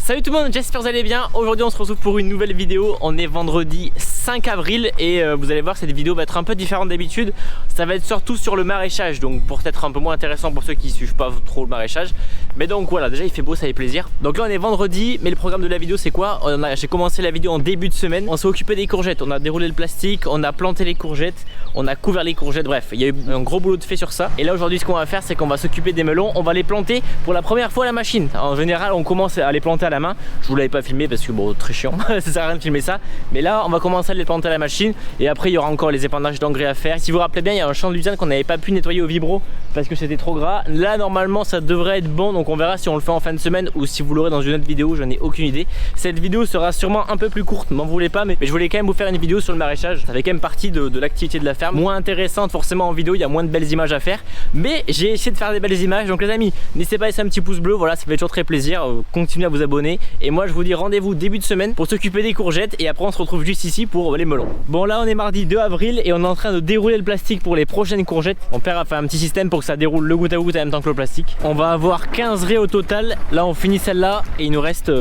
Salut tout le monde, j'espère que vous allez bien. Aujourd'hui on se retrouve pour une nouvelle vidéo. On est vendredi 5 avril et vous allez voir, cette vidéo va être un peu différente d'habitude. Ça va être surtout sur le maraîchage, donc pour être un peu moins intéressant pour ceux qui suivent pas trop le maraîchage. Mais donc voilà, déjà il fait beau, ça fait plaisir. Donc là on est vendredi, mais le programme de la vidéo c'est quoi? J'ai commencé la vidéo en début de semaine. On s'est occupé des courgettes, on a déroulé le plastique, on a planté les courgettes, on a couvert les courgettes, bref, il y a eu un gros boulot de fait sur ça. Et là aujourd'hui ce qu'on va faire, c'est qu'on va s'occuper des melons. On va les planter pour la première fois à la machine. En général on commence à les planter à la main. Je vous l'avais pas filmé parce que bon, très chiant, ça sert à rien de filmer ça. Mais là on va commencer à les planter à la machine. Et après il y aura encore les épandages d'engrais à faire. Si vous vous rappelez bien, il y a un champ de luzerne qu'on n'avait pas pu nettoyer au vibro parce que c'était trop gras. Là normalement ça devrait être bon, donc on verra si on le fait en fin de semaine ou si vous l'aurez dans une autre vidéo, je n'ai aucune idée. Cette vidéo sera sûrement un peu plus courte, m'en voulez pas, mais je voulais quand même vous faire une vidéo sur le maraîchage. Ça fait quand même partie de l'activité de la ferme, moins intéressante forcément en vidéo, il y a moins de belles images à faire, mais j'ai essayé de faire des belles images. Donc les amis, n'hésitez pas à laisser un petit pouce bleu, voilà, ça fait toujours très plaisir. Continuez à vous abonner et moi je vous dis rendez-vous début de semaine pour s'occuper des courgettes et après on se retrouve juste ici pour les melons. Bon là on est mardi 2 avril et on est en train de dérouler le plastique pour les prochaines courgettes. Mon père a fait un petit système pour que ça déroule le goutte à goutte en même temps que le plastique. On va avoir 15 raies au total. Là on finit celle-là et il nous reste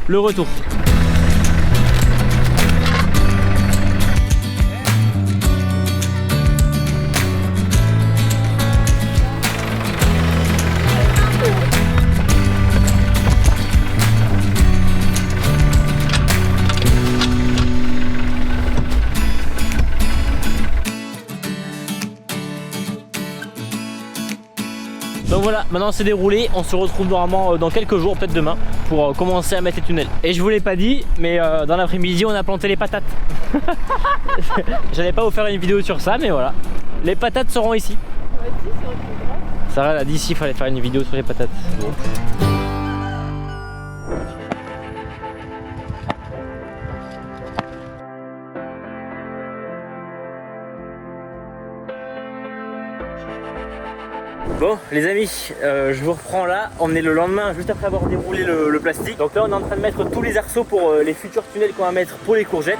le retour. Donc voilà, maintenant c'est déroulé, on se retrouve normalement dans quelques jours, peut-être demain, pour commencer à mettre les tunnels. Et je vous l'ai pas dit, mais dans l'après-midi on a planté les patates. J'allais pas vous faire une vidéo sur ça, mais voilà. Les patates seront ici. Sarah elle a dit ici, il fallait faire une vidéo sur les patates. Bon. Bon les amis, je vous reprends là, on est le lendemain juste après avoir déroulé le plastique. Donc là on est en train de mettre tous les arceaux pour les futurs tunnels qu'on va mettre pour les courgettes.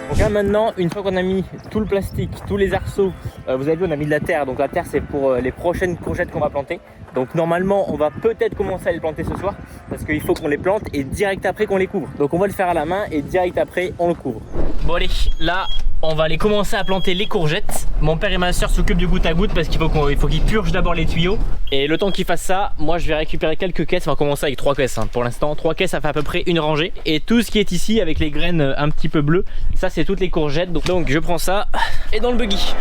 Donc là maintenant, une fois qu'on a mis tout le plastique, tous les arceaux, vous avez vu on a mis de la terre, donc la terre c'est pour les prochaines courgettes qu'on va planter. Donc normalement on va peut-être commencer à les planter ce soir parce qu'il faut qu'on les plante et direct après qu'on les couvre. Donc on va le faire à la main et direct après on le couvre. Bon allez, là on va aller commencer à planter les courgettes. Mon père et ma soeur s'occupent du goutte à goutte parce qu'il faut qu'ils purgent d'abord les tuyaux. Et le temps qu'ils fassent ça, moi je vais récupérer quelques caisses. On va commencer avec 3 caisses hein. Pour l'instant 3 caisses ça fait à peu près une rangée. Et tout ce qui est ici avec les graines un petit peu bleues, ça c'est toutes les courgettes. Donc je prends ça et dans le buggy.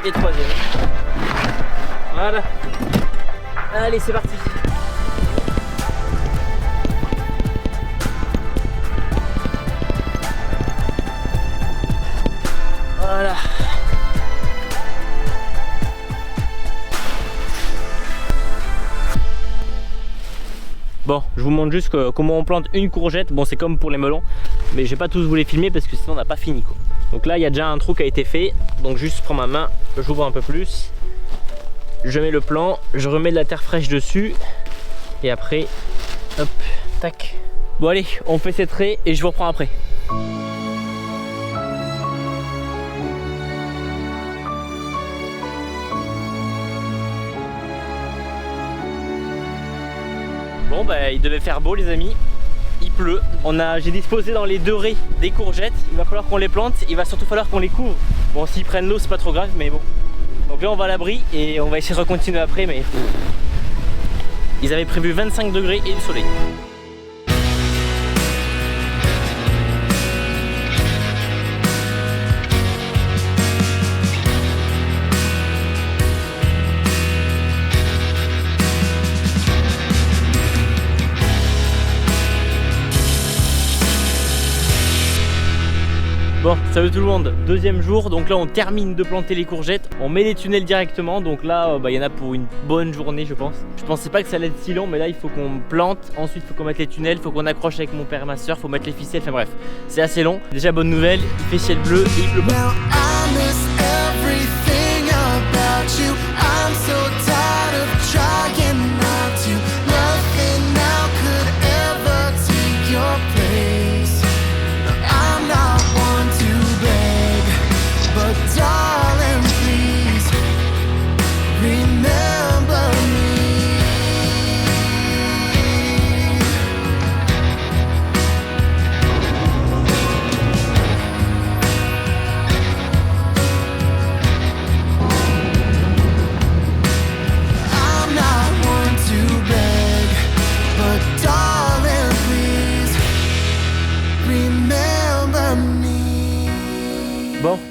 Et troisième. Voilà. Allez c'est parti. Voilà. Bon, je vous montre juste comment on plante une courgette. Bon, c'est comme pour les melons, mais je vais pas tous vous les filmer parce que sinon on n'a pas fini quoi. Donc là, il y a déjà un trou qui a été fait. Donc juste je prends ma main, j'ouvre un peu plus, je mets le plan, je remets de la terre fraîche dessus et après, hop, tac. Bon allez, on fait cette raie et je vous reprends après. Bon bah il devait faire beau les amis, il pleut. J'ai disposé dans les 2 raies des courgettes, il va falloir qu'on les plante, il va surtout falloir qu'on les couvre. Bon s'ils prennent l'eau c'est pas trop grave mais bon. Donc là on va à l'abri et on va essayer de continuer après mais ils avaient prévu 25 degrés et du soleil. Bon, salut tout le monde, deuxième jour, donc là on termine de planter les courgettes, on met les tunnels directement, donc là il y en a pour une bonne journée je pense. Je pensais pas que ça allait être si long, mais là il faut qu'on plante, ensuite il faut qu'on mette les tunnels, il faut qu'on accroche avec mon père et ma soeur, il faut mettre les ficelles, enfin bref, c'est assez long. Déjà bonne nouvelle, il fait ciel bleu et il pleut pas. Darling, please remember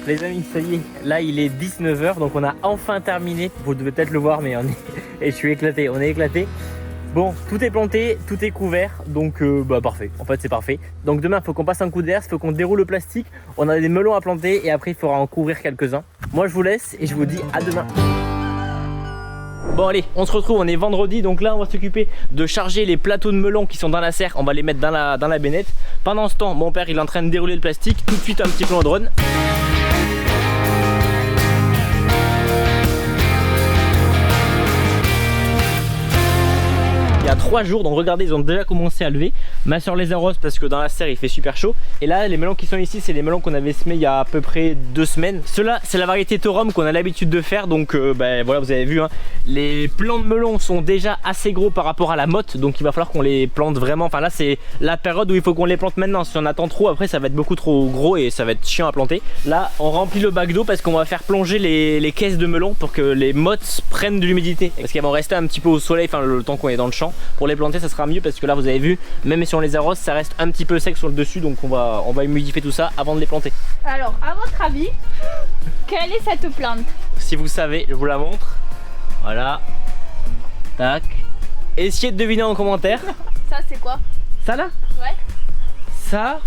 Les amis, ça y est, là il est 19 h, donc on a enfin terminé. Vous devez peut-être le voir, mais on est... Et je suis éclaté, on est éclaté. Bon, tout est planté, tout est couvert, donc parfait. En fait, c'est parfait. Donc demain, il faut qu'on passe un coup d'air, il faut qu'on déroule le plastique. On a des melons à planter et après, il faudra en couvrir quelques-uns. Moi, je vous laisse et je vous dis à demain. Bon allez, on se retrouve, on est vendredi, donc là on va s'occuper de charger les plateaux de melons qui sont dans la serre, on va les mettre dans la bénette. Pendant ce temps, mon père il est en train de dérouler le plastique, tout de suite un petit plan de drone. Il y a 3 jours, donc regardez, ils ont déjà commencé à lever. Ma soeur les arrose parce que dans la serre il fait super chaud. Et là les melons qui sont ici, c'est les melons qu'on avait semés il y a à peu près 2 semaines. Ceux-là c'est la variété Torum qu'on a l'habitude de faire. Donc voilà, vous avez vu hein, les plants de melons sont déjà assez gros par rapport à la motte. Donc il va falloir qu'on les plante vraiment. Enfin là c'est la période où il faut qu'on les plante maintenant. Si on attend trop, après ça va être beaucoup trop gros et ça va être chiant à planter. Là on remplit le bac d'eau parce qu'on va faire plonger les caisses de melons pour que les mottes prennent de l'humidité. Parce qu'elles vont rester un petit peu au soleil, enfin le temps qu'on est dans le champ. Pour les planter ça sera mieux parce que là vous avez vu, même si on les arrose ça reste un petit peu sec sur le dessus, donc on va humidifier tout ça avant de les planter. Alors à votre avis, quelle est cette plante? Si vous savez, je vous la montre. Voilà. Tac. Essayez de deviner en commentaire. Ça c'est quoi? Ça là? Ouais. Ça.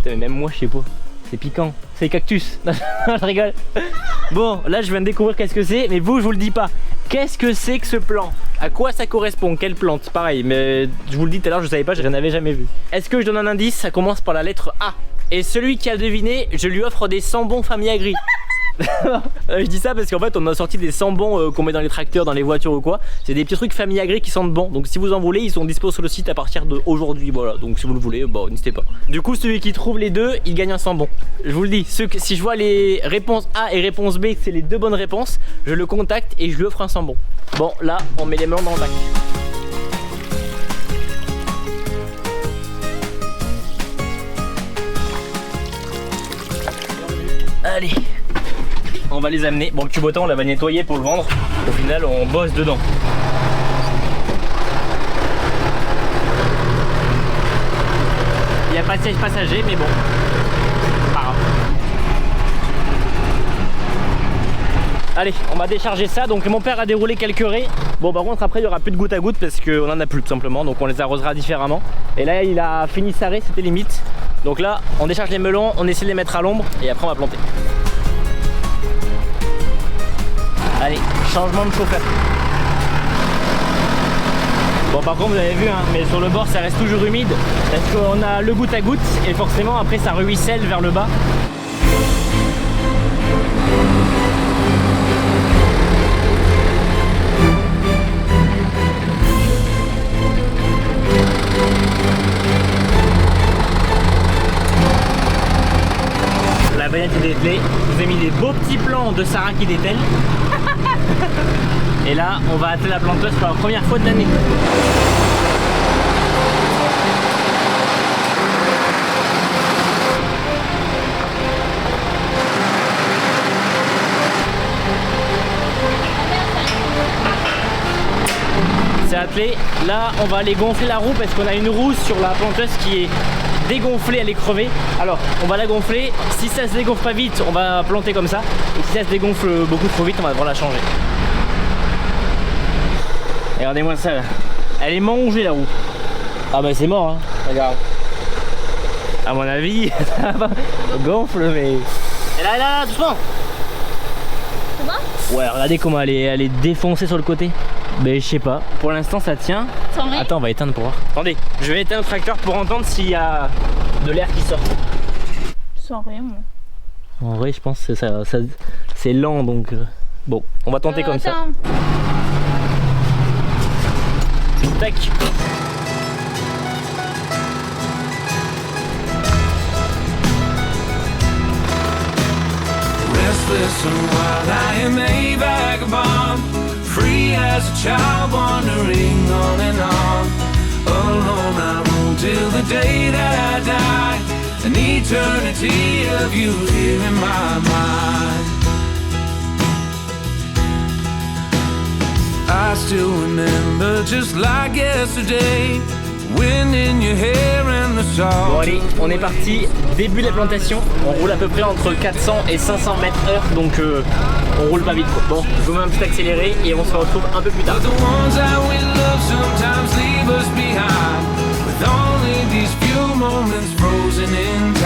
Putain, même moi je sais pas. C'est piquant. C'est cactus. Je rigole. Bon, là je viens de découvrir qu'est-ce que c'est, mais vous je vous le dis pas. Qu'est-ce que c'est que ce plant? À quoi ça correspond? Quelle plante? Pareil, mais je vous le dis tout à l'heure, je savais pas, je n'en avais jamais vu. Est-ce que je donne un indice? Ça commence par la lettre A. Et celui qui a deviné, je lui offre des sambons Famille Agri. Je dis ça parce qu'en fait on a sorti des sambons qu'on met dans les tracteurs, dans les voitures ou quoi. C'est des petits trucs Famille Agri qui sentent bon. Donc si vous en voulez, ils sont dispo sur le site à partir d'aujourd'hui. Voilà, donc si vous le voulez, bon, n'hésitez pas. Du coup celui qui trouve les deux, il gagne un sambon. Je vous le dis, si je vois les réponses A et réponse B, que c'est les deux bonnes réponses, je le contacte et je lui offre un sambon. Bon là on met les melons dans le bac. Allez, on va les amener. Bon, le Kubota on va nettoyer pour le vendre. Au final on bosse dedans. Il n'y a pas de siège passager mais bon, pas grave. Allez, on va décharger ça. Donc mon père a déroulé quelques raies. Bon par contre après il n'y aura plus de goutte à goutte parce qu'on en a plus tout simplement. Donc on les arrosera différemment. Et là il a fini sa raie, c'était limite. Donc là on décharge les melons, on essaie de les mettre à l'ombre et après on va planter. Allez, changement de chauffeur. Bon par contre vous avez vu hein, mais sur le bord ça reste toujours humide parce qu'on a le goutte à goutte et forcément après ça ruisselle vers le bas. La bagnette est dételée, je vous ai mis des beaux petits plans de Sarah qui dételle. Et là on va atteler la planteuse pour la première fois de l'année. C'est attelé, là on va aller gonfler la roue parce qu'on a une roue sur la planteuse qui est dégonflée, elle est crevée. Alors on va la gonfler, si ça se dégonfle pas vite on va planter comme ça, et si ça se dégonfle beaucoup trop vite on va devoir la changer. Et regardez-moi ça là, elle est mangée la roue. Ah bah c'est mort hein, regarde. À mon avis ça va gonfle mais... Et là, doucement. C'est bon? Ouais, regardez comment elle est défoncée sur le côté. Mais je sais pas, pour l'instant ça tient. Attends, on va éteindre pour voir. Attendez, je vais éteindre le tracteur pour entendre s'il y a de l'air qui sort. Sans rien moi. En vrai je pense que ça c'est lent donc bon, on va tenter comme ça. Tac. Restless and wild, I am a vagabond, free as a child, wandering on and on. Alone I roam till the day that I die, an eternity of you here in my mind. I still remember just like yesterday, wind in your hair and the salt. Bon allez, on est parti, début de la plantation. On roule à peu près entre 400 et 500 mètres heure, donc on roule pas vite. Bon, je vous mets un petit accéléré et on se retrouve un peu plus tard. The ones that we love sometimes leave us behind, with only these few moments frozen in time.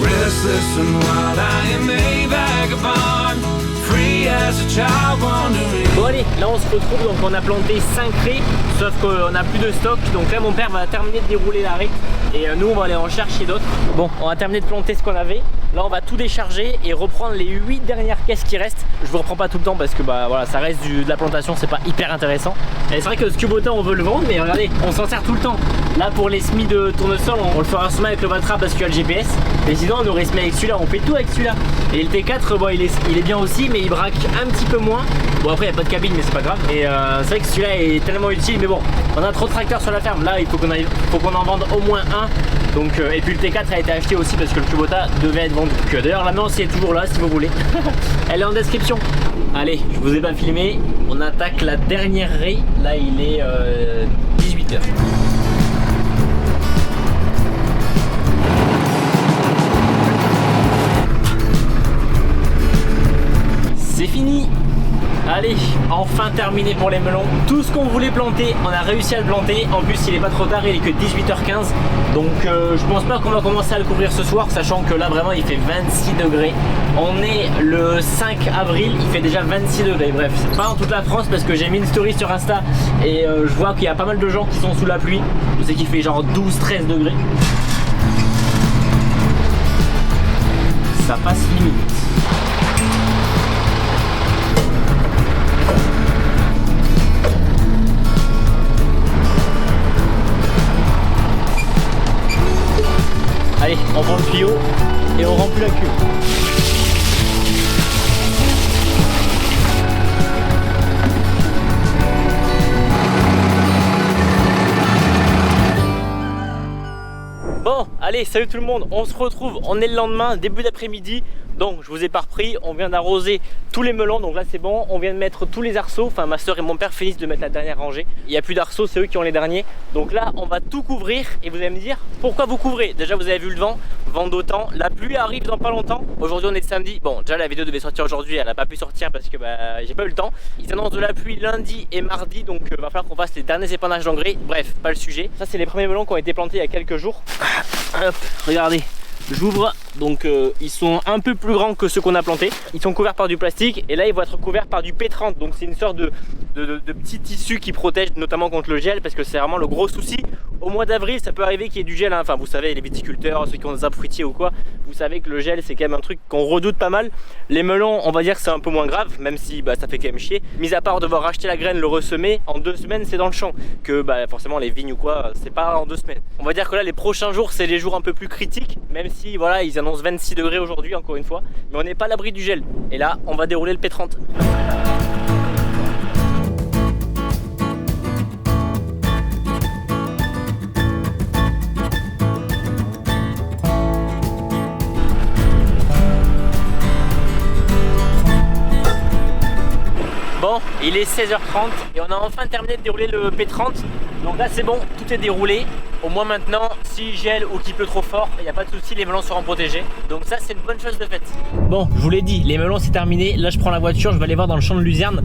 Restless and wild, I am a vagabond, free as a child wandering. Bon allez, là on se retrouve, donc on a planté 5 raies, sauf qu'on a plus de stock. Donc là mon père va terminer de dérouler la raie et nous on va aller en chercher d'autres. Bon, on a terminé de planter ce qu'on avait. Là on va tout décharger et reprendre les 8 dernières caisses qui restent. Je vous reprends pas tout le temps parce que bah voilà, ça reste de la plantation, c'est pas hyper intéressant. Et c'est vrai que ce Kubota on veut le vendre, mais regardez, on s'en sert tout le temps. Là pour les semis de tournesol, on le fera semer avec le Valtra parce qu'il y a le GPS. Mais sinon on aurait semé avec celui-là, on fait tout avec celui-là. Et le T4, bon, il est bien aussi, mais il braque un petit peu moins. Bon après il n'y a pas de cabine, mais c'est pas grave. Et c'est vrai que celui-là est tellement utile, mais bon, on a trop de tracteurs sur la ferme. Là il faut qu'on en vende au moins un. Donc, et puis le T4 a été acheté aussi parce que le Kubota devait être vendu. D'ailleurs l'annonce est toujours là si vous voulez. Elle est en description. Allez, je vous ai pas filmé. On attaque la dernière raie. Là il est 18 h. C'est fini. Allez, enfin terminé pour les melons. Tout ce qu'on voulait planter, on a réussi à le planter. En plus, il est pas trop tard, il est que 18h15. Donc je pense pas qu'on va commencer à le couvrir ce soir, sachant que là vraiment il fait 26 degrés. On est le 5 avril, il fait déjà 26 degrés. Bref, c'est pas en toute la France parce que j'ai mis une story sur Insta et je vois qu'il y a pas mal de gens qui sont sous la pluie. Je sais qu'il fait genre 12-13 degrés. Ça passe limite. Allez, on prend le tuyau et on remplit la cuve. Bon, allez, salut tout le monde, on se retrouve, on est le lendemain, début d'après-midi. Donc je vous ai pas repris, on vient d'arroser tous les melons, donc là c'est bon. On vient de mettre tous les arceaux, enfin ma soeur et mon père finissent de mettre la dernière rangée. Il n'y a plus d'arceaux, c'est eux qui ont les derniers. Donc là on va tout couvrir et vous allez me dire pourquoi vous couvrez. Déjà vous avez vu le vent d'autant, la pluie arrive dans pas longtemps. Aujourd'hui on est samedi, bon déjà la vidéo devait sortir aujourd'hui, elle n'a pas pu sortir parce que bah, j'ai pas eu le temps. Ils annoncent de la pluie lundi et mardi, donc va falloir qu'on fasse les derniers épandages d'engrais. Bref, pas le sujet. Ça c'est les premiers melons qui ont été plantés il y a quelques jours. Hop, regardez. J'ouvre, donc ils sont un peu plus grands que ceux qu'on a plantés. Ils sont couverts par du plastique et là ils vont être couverts par du P30. Donc c'est une sorte de petit tissu qui protège notamment contre le gel, parce que c'est vraiment le gros souci. Au mois d'avril ça peut arriver qu'il y ait du gel, hein. Enfin vous savez, les viticulteurs, ceux qui ont des arbres fruitiers ou quoi, vous savez que le gel c'est quand même un truc qu'on redoute pas mal. Les melons on va dire que c'est un peu moins grave, même si bah, ça fait quand même chier. Mis à part devoir racheter la graine, le ressemer, en 2 semaines c'est dans le champ. Que bah, forcément les vignes ou quoi, c'est pas en 2 semaines. On va dire que là les prochains jours c'est les jours un peu plus critiques, même si voilà ils annoncent 26 degrés aujourd'hui encore une fois. Mais on n'est pas à l'abri du gel. Et là on va dérouler le P30. Bon, il est 16h30 et on a enfin terminé de dérouler le P30. Donc là c'est bon, tout est déroulé. Au moins maintenant, s'il gèle ou qu'il pleut trop fort, il n'y a pas de souci, les melons seront protégés. Donc ça c'est une bonne chose de faite. Bon, je vous l'ai dit, les melons c'est terminé. Là je prends la voiture, je vais aller voir dans le champ de luzerne,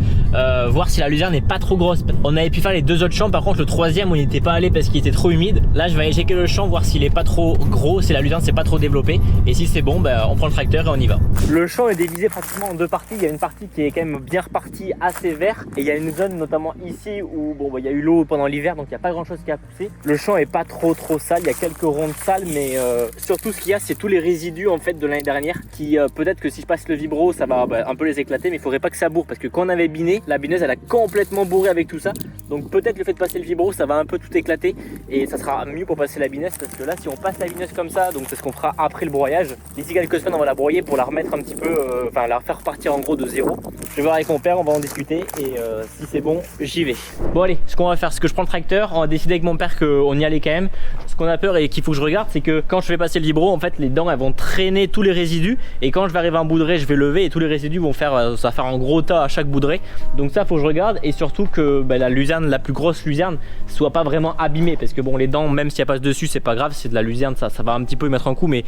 voir si la luzerne n'est pas trop grosse. On avait pu faire les 2 autres champs, par contre le 3e on n'y était pas allé parce qu'il était trop humide. Là je vais aller checker le champ, voir s'il est pas trop gros, si la luzerne c'est pas trop développée. Et si c'est bon, bah, on prend le tracteur et on y va. Le champ est divisé pratiquement en 2 parties. Il y a une partie qui est quand même bien repartie, assez vert. Et il y a une zone notamment ici où bon, bah, il y a eu l'eau pendant l'hiver, donc il n'y a pas grand chose qui a poussé. Le champ est pas trop sale, il y a quelques rondes sales, mais surtout ce qu'il y a c'est tous les résidus en fait de l'année dernière qui peut-être que si je passe le vibro ça va un peu les éclater, mais il faudrait pas que ça bourre parce que quand on avait biné, la bineuse elle a complètement bourré avec tout ça. Donc peut-être le fait de passer le vibro ça va un peu tout éclater et ça sera mieux pour passer la bineuse, parce que là si on passe la bineuse comme ça, donc c'est ce qu'on fera après le broyage. D'ici quelques semaines on va la broyer pour la remettre un petit peu, enfin la refaire repartir en gros de zéro. Je vais voir avec mon père, on va en discuter et si c'est bon j'y vais. Bon allez, ce qu'on va faire c'est que je prends le tracteur, on va décider avec mon père qu'on y allait quand même. Ce qu'on a peur et qu'il faut que je regarde, c'est que quand je vais passer le vibro, en fait les dents elles vont traîner tous les résidus, et quand je vais arriver à un bout de raie, je vais lever et tous les résidus vont faire, ça va faire un gros tas à chaque bout de raie. Donc ça faut que je regarde, et surtout que la luzerne, la plus grosse luzerne, soit pas vraiment abîmée, parce que bon, les dents, même si elle passe dessus, c'est pas grave, c'est de la luzerne, ça va un petit peu y mettre un coup, mais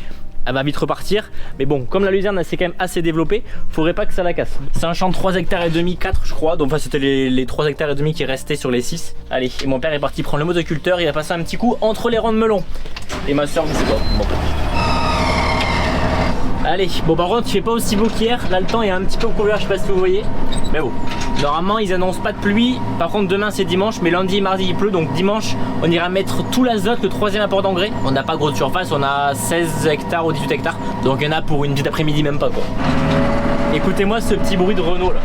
elle va vite repartir. Mais bon, comme la luzerne elle s'est quand même assez développée, faudrait pas que ça la casse. C'est un champ de 3 hectares et demi, 4 je crois, donc enfin c'était les 3 hectares et demi qui restaient sur les 6. Allez, et mon père est parti prendre le motoculteur, il a passé un petit coup entre les rangs de melon. Et ma soeur, je sais pas. Bon. Allez, bon par contre il fait pas aussi beau qu'hier, là le temps est un petit peu couvert, je sais pas si vous voyez. Mais bon, normalement ils annoncent pas de pluie, par contre demain c'est dimanche, mais lundi et mardi il pleut, donc dimanche on ira mettre tout l'azote, le 3e apport d'engrais. On n'a pas gros de surface, on a 16 hectares ou 18 hectares, donc il y en a pour une petite après-midi même pas quoi. Écoutez-moi ce petit bruit de Renault là.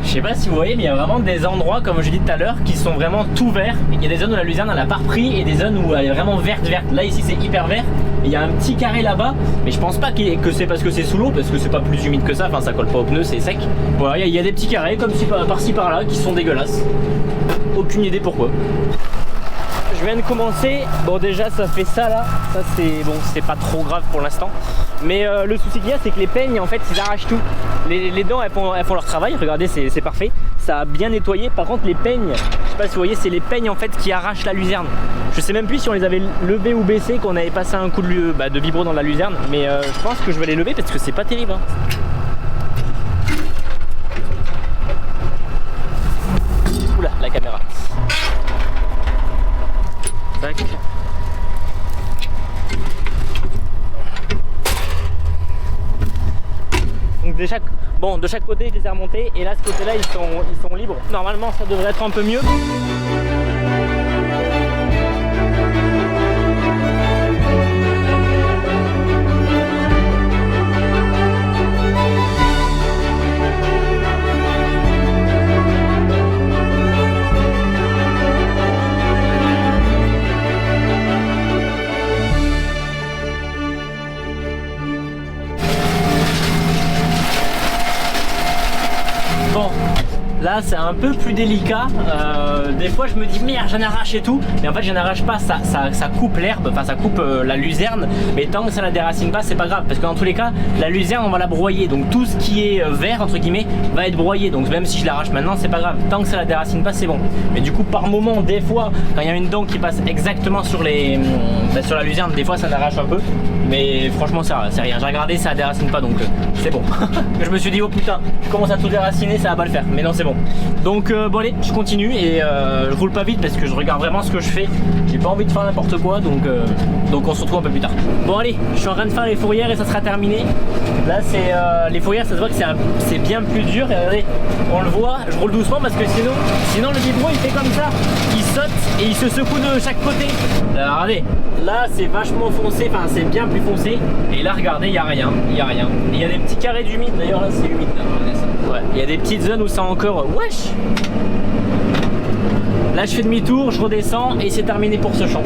Je sais pas si vous voyez, mais il y a vraiment des endroits, comme je dis tout à l'heure, qui sont vraiment tout verts. Il y a des zones où la luzerne elle a pas repris et des zones où elle est vraiment verte. Là ici c'est hyper vert. Et il y a un petit carré là-bas, mais je pense pas que c'est parce que c'est sous l'eau, parce que c'est pas plus humide que ça. Enfin ça colle pas aux pneus, c'est sec. Voilà, il y a des petits carrés comme par-ci par-là qui sont dégueulasses. Aucune idée pourquoi. Je viens de commencer, bon déjà ça fait ça là, ça c'est bon, c'est pas trop grave pour l'instant, mais le souci qu'il y a c'est que les peignes en fait ils arrachent tout, les dents elles font leur travail, regardez c'est parfait, ça a bien nettoyé. Par contre les peignes, je sais pas si vous voyez, c'est les peignes en fait qui arrachent la luzerne. Je sais même plus si on les avait levées ou baissées, qu'on avait passé un coup de vibro dans la luzerne, mais je pense que je vais les lever parce que c'est pas terrible hein. Oula la caméra. Donc de chaque côté je les ai remontés, et là ce côté là ils sont libres. Normalement ça devrait être un peu mieux. Bon, là c'est un peu plus délicat, des fois je me dis merde j'en arrache et tout, mais en fait je n'arrache pas, ça coupe l'herbe, enfin ça coupe la luzerne, mais tant que ça la déracine pas c'est pas grave, parce que dans tous les cas la luzerne on va la broyer, donc tout ce qui est vert entre guillemets va être broyé, donc même si je l'arrache maintenant c'est pas grave, tant que ça la déracine pas c'est bon. Mais du coup par moment, des fois quand il y a une dent qui passe exactement sur sur la luzerne, des fois ça l'arrache un peu, mais franchement c'est rien, j'ai regardé, ça la déracine pas, donc c'est bon. Je me suis dit oh putain, je commence à tout déraciner, ça va pas le faire, mais non c'est bon. Donc bon allez, je continue et je roule pas vite parce que je regarde vraiment ce que je fais, j'ai pas envie de faire n'importe quoi, donc on se retrouve un peu plus tard. Bon allez, je suis en train de faire les fourrières et ça sera terminé. Là c'est les fourrières, ça se voit que c'est bien plus dur, et regardez, on le voit, je roule doucement parce que sinon le vibro il fait comme ça, il saute et il se secoue de chaque côté. Alors, regardez, là c'est vachement foncé, enfin c'est bien plus foncé, et là regardez, il y a rien, il y a des petits carrés d'humide, d'ailleurs là c'est humide là, regardez ça. Ouais, il y a des petites zones où ça encore, wesh. Là je fais demi-tour, je redescends et c'est terminé pour ce champ.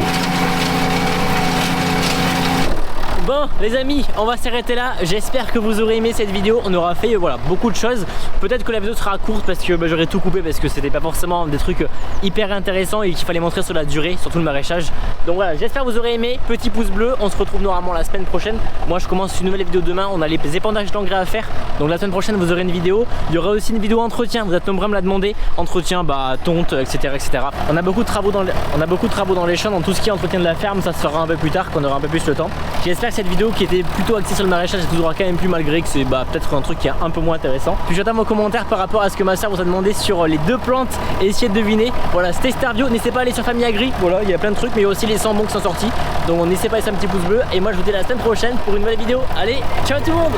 Bon les amis, on va s'arrêter là. J'espère que vous aurez aimé cette vidéo. On aura fait voilà, beaucoup de choses. Peut-être que la vidéo sera courte parce que j'aurais tout coupé, parce que c'était pas forcément des trucs hyper intéressants et qu'il fallait montrer sur la durée, surtout le maraîchage. Donc voilà, j'espère que vous aurez aimé. Petit pouce bleu, on se retrouve normalement la semaine prochaine. Moi je commence une nouvelle vidéo demain. On a les épandages d'engrais à faire, donc la semaine prochaine vous aurez une vidéo. Il y aura aussi une vidéo entretien, vous êtes nombreux à me la demander. Entretien, tonte, etc. On a beaucoup de travaux dans les champs, dans tout ce qui est entretien de la ferme. Ça se fera un peu plus tard, quand on aura un peu plus le temps. J'espère que cette vidéo qui était plutôt axée sur le maraîchage vous aura quand même plu, malgré que c'est peut-être un truc qui est un peu moins intéressant. Puis j'attends vos commentaires par rapport à ce que ma soeur vous a demandé sur les deux plantes et essayez de deviner. Voilà, c'était Sterbio, n'hésitez pas à aller sur Famille Agri, voilà, il y a plein de trucs, mais il y a aussi les 100 bons qui sont sortis. Donc n'hésitez pas à laisser un petit pouce bleu, et moi je vous dis à la semaine prochaine pour une nouvelle vidéo. Allez, ciao tout le monde.